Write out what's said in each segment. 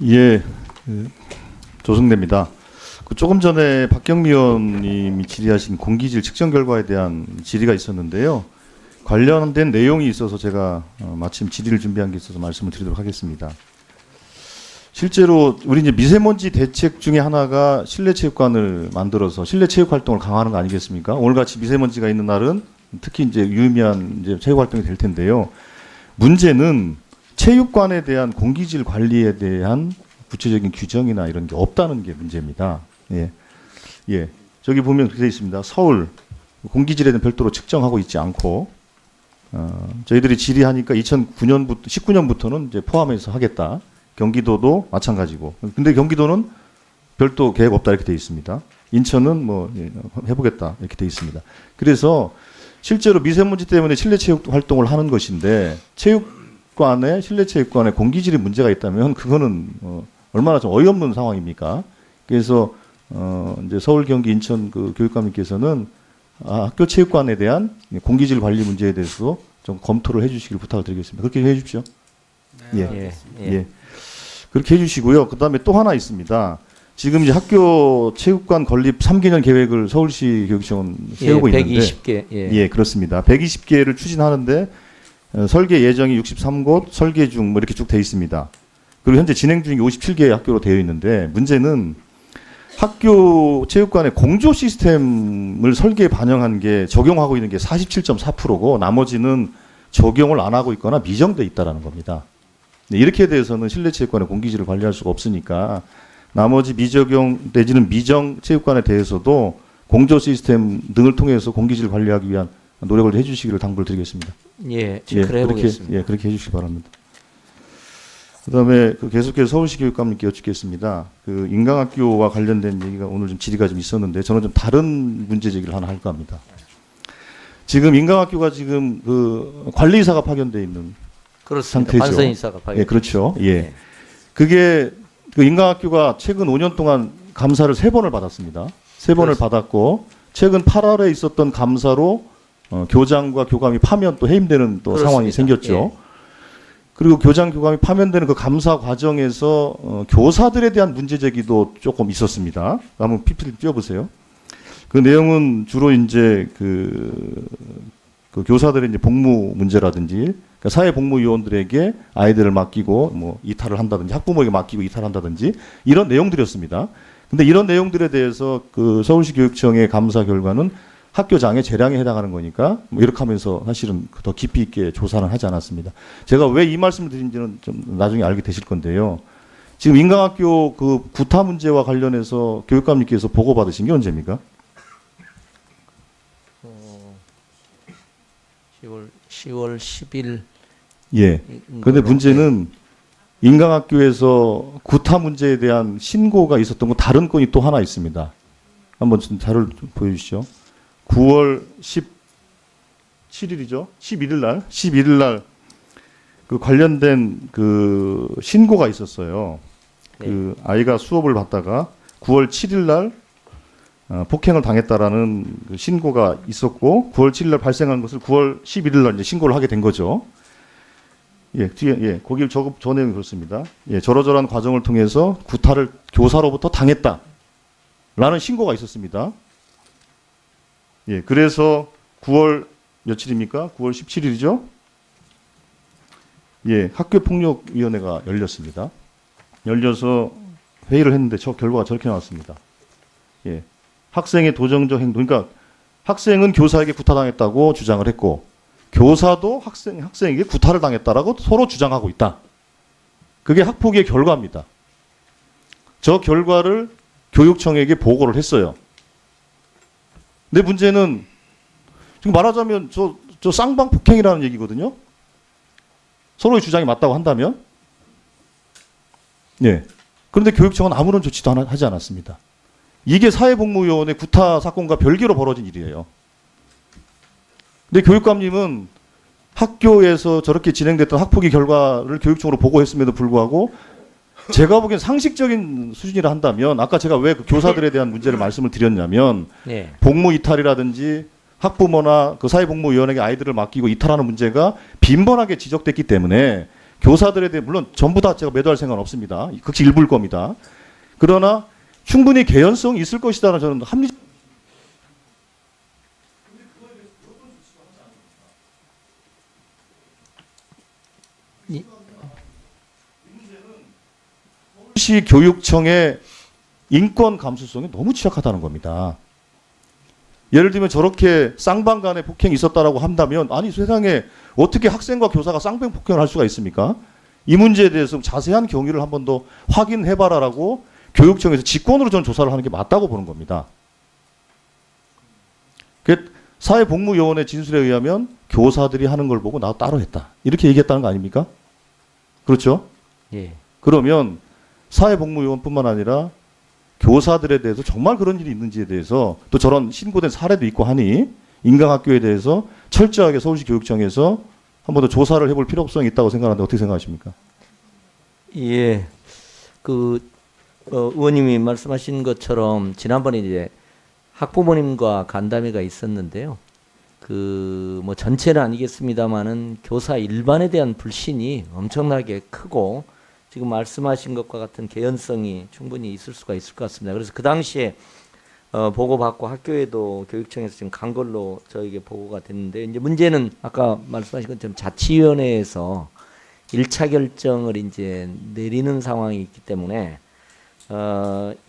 예, 조승래입니다. 조금 전에 박경미 의원님이 질의하신 공기질 측정 결과에 대한 질의가 있었는데요. 관련된 내용이 있어서 제가 마침 질의를 준비한 게 있어서 말씀을 드리도록 하겠습니다. 실제로 우리 이제 미세먼지 대책 중에 하나가 실내 체육관을 만들어서 실내 체육 활동을 강화하는 거 아니겠습니까? 오늘같이 미세먼지가 있는 날은 특히 이제 유의미한 이제 체육 활동이 될 텐데요. 문제는 체육관에 대한 공기질 관리에 대한 구체적인 규정이나 이런 게 없다는 게 문제입니다. 예. 예. 저기 보면 그렇게 되어 있습니다. 서울 공기질에 대한 별도로 측정하고 있지 않고, 저희들이 질의하니까 19년부터는 이제 포함해서 하겠다. 경기도도 마찬가지고. 근데 경기도는 별도 계획 없다 이렇게 되어 있습니다. 인천은 뭐 해보겠다 이렇게 되어 있습니다. 그래서 실제로 미세먼지 때문에 실내 체육 활동을 하는 것인데 실내 체육관에 공기질이 문제가 있다면 그거는 얼마나 좀 어이없는 상황입니까? 그래서 이제 서울, 경기, 인천 그 교육감님께서는 학교 체육관에 대한 공기질 관리 문제에 대해서 좀 검토를 해주시길 부탁을 드리겠습니다. 그렇게 해주십시오. 네, 예. 그렇게 해주시고요. 그 다음에 또 하나 있습니다. 지금 이제 학교 체육관 건립 3개년 계획을 서울시 교육청은 세우고 있는데 120개. 예, 그렇습니다. 120개를 추진하는데 설계 예정이 63곳, 설계 중 뭐 이렇게 쭉 돼 있습니다. 그리고 현재 진행 중인 57개 학교로 되어 있는데 문제는 학교 체육관의 공조 시스템을 설계에 반영한 게 적용하고 있는 게 47.4%고 나머지는 적용을 안 하고 있거나 미정돼 있다라는 겁니다. 이렇게 대해서는 실내 체육관의 공기질을 관리할 수가 없으니까 나머지 미적용 내지는 미정 체육관에 대해서도 공조 시스템 등을 통해서 공기질 관리하기 위한 노력을 해주시기를 당부를 드리겠습니다. 예, 체크를 해보겠습니다. 그렇게 해주시기 바랍니다. 그다음에 계속해서 서울시 교육감님께 여쭙겠습니다. 그 인강학교와 관련된 얘기가 오늘 좀 질의가 좀 있었는데 저는 좀 다른 문제 제기를 하나 할까 합니다. 지금 인강학교가 지금 그 관리이사가 파견돼 있는 그렇습니다. 상태죠. 관선이사가 파견. 예, 그렇죠. 예. 예. 그게 그 인강학교가 최근 5년 동안 감사를 3번을 받았습니다. 3번을 받았고 최근 8월에 있었던 감사로 교장과 교감이 파면 또 해임되는 또 그렇습니다. 상황이 생겼죠. 예. 그리고 교장 교감이 파면되는 그 감사 과정에서 교사들에 대한 문제 제기도 조금 있었습니다. 한번 PPT 띄워보세요. 그 내용은 주로 이제 그 교사들의 이제 복무 문제라든지 그러니까 사회복무요원들에게 아이들을 맡기고 뭐 이탈을 한다든지 학부모에게 맡기고 이탈한다든지 이런 내용들이었습니다. 근데 이런 내용들에 대해서 그 서울시 교육청의 감사 결과는 학교장의 재량에 해당하는 거니까 뭐 이렇게 하면서 사실은 더 깊이 있게 조사는 하지 않았습니다. 제가 왜 이 말씀을 드린지는 좀 나중에 알게 되실 건데요. 지금 인강학교 그 구타 문제와 관련해서 교육감님께서 보고 받으신 게 언제입니까? 10월 10일. 예. 그런데 문제는 인강학교에서 구타 문제에 대한 신고가 있었던 거 다른 건이 또 하나 있습니다. 한번 자료를 좀 보여주시죠. 9월 17일이죠. 11일 날 그 관련된 그 신고가 있었어요. 그 아이가 수업을 받다가 9월 7일 날 폭행을 당했다라는 그 신고가 있었고 9월 7일 날 발생한 것을 9월 11일 날 이제 신고를 하게 된 거죠. 예, 뒤에 거기 저 내용이 그렇습니다. 예, 저러저러한 과정을 통해서 구타를 교사로부터 당했다라는 신고가 있었습니다. 예, 그래서 9월 며칠입니까? 9월 17일이죠? 예, 학교폭력위원회가 열렸습니다. 열려서 회의를 했는데 저 결과가 저렇게 나왔습니다. 예, 학생의 도정적 행동, 그러니까 학생은 교사에게 구타당했다고 주장을 했고 교사도 학생에게 구타를 당했다라고 서로 주장하고 있다. 그게 학폭위의 결과입니다. 저 결과를 교육청에게 보고를 했어요. 근데 문제는 지금 말하자면 저 쌍방 폭행이라는 얘기거든요. 서로의 주장이 맞다고 한다면. 네. 그런데 교육청은 아무런 조치도 하지 않았습니다. 이게 사회복무요원의 구타 사건과 별개로 벌어진 일이에요. 근데 교육감님은 학교에서 저렇게 진행됐던 학폭위 결과를 교육청으로 보고했음에도 불구하고 제가 보기엔 상식적인 수준이라 한다면 아까 제가 왜 그 교사들에 대한 문제를 말씀을 드렸냐면 복무 이탈이라든지 학부모나 그 사회복무위원회에게 아이들을 맡기고 이탈하는 문제가 빈번하게 지적됐기 때문에 교사들에 대해 물론 전부 다 제가 매도할 생각은 없습니다. 극히 일부일 겁니다. 그러나 충분히 개연성이 있을 것이다라는 저는 합리적 서울시 교육청의 인권 감수성이 너무 취약하다는 겁니다. 예를 들면 저렇게 쌍방 간의 폭행이 있었다라고 한다면 아니 세상에 어떻게 학생과 교사가 쌍방 폭행을 할 수가 있습니까? 이 문제에 대해서 자세한 경위를 한 번 더 확인해봐라라고 교육청에서 직권으로 전 조사를 하는 게 맞다고 보는 겁니다. 사회복무요원의 진술에 의하면 교사들이 하는 걸 보고 나도 따로 했다. 이렇게 얘기했다는 거 아닙니까? 그렇죠? 예. 그러면 사회복무요원뿐만 아니라 교사들에 대해서 정말 그런 일이 있는지에 대해서 또 저런 신고된 사례도 있고 하니 인강학교에 대해서 철저하게 서울시 교육청에서 한 번 더 조사를 해볼 필요성이 있다고 생각하는데 어떻게 생각하십니까? 예. 의원님이 말씀하신 것처럼 지난번에 이제 학부모님과 간담회가 있었는데요. 뭐 전체는 아니겠습니다만은 교사 일반에 대한 불신이 엄청나게 크고 지금 말씀하신 것과 같은 개연성이 충분히 있을 수가 있을 것 같습니다. 그래서 그 당시에 보고받고 학교에도 교육청에서 지금 간 걸로 저에게 보고가 됐는데 이제 문제는 아까 말씀하신 것처럼 자치위원회에서 1차 결정을 이제 내리는 상황이 있기 때문에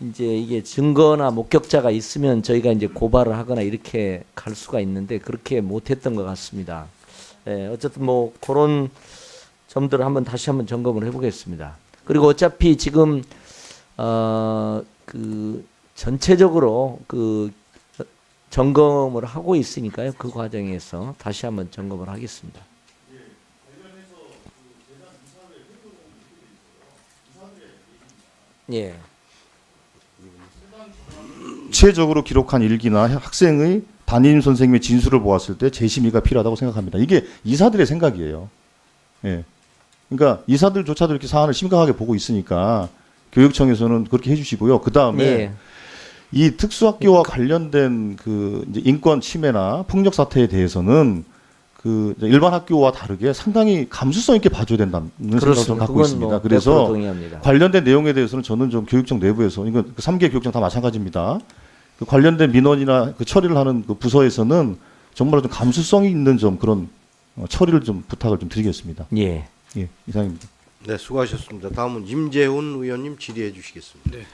이제 이게 증거나 목격자가 있으면 저희가 이제 고발을 하거나 이렇게 갈 수가 있는데 그렇게 못했던 것 같습니다. 예, 어쨌든 뭐 그런 점들을 다시 한번 점검을 해보겠습니다. 그리고 어차피 지금 전체적으로 점검을 하고 있으니까요. 그 과정에서 다시 한번 점검을 하겠습니다. 예. 구체적으로 기록한 일기나 학생의 담임 선생님의 진술을 보았을 때 재심의가 필요하다고 생각합니다. 이게 이사들의 생각이에요. 예. 그러니까 이사들조차도 이렇게 사안을 심각하게 보고 있으니까 교육청에서는 그렇게 해주시고요. 그 다음에 예. 이 특수학교와 관련된 이제 인권 침해나 폭력 사태에 대해서는 일반 학교와 다르게 상당히 감수성 있게 봐줘야 된다는 생각을 저는 갖고 있습니다. 그래서 동의합니다. 관련된 내용에 대해서는 저는 좀 교육청 내부에서 이거 3개 교육청 다 마찬가지입니다. 관련된 민원이나 처리를 하는 부서에서는 정말 좀 감수성이 있는 그런 처리를 좀 부탁을 좀 드리겠습니다. 예. 예, 이상입니다. 네, 수고하셨습니다. 다음은 임재훈 의원님 질의해 주시겠습니다. 네.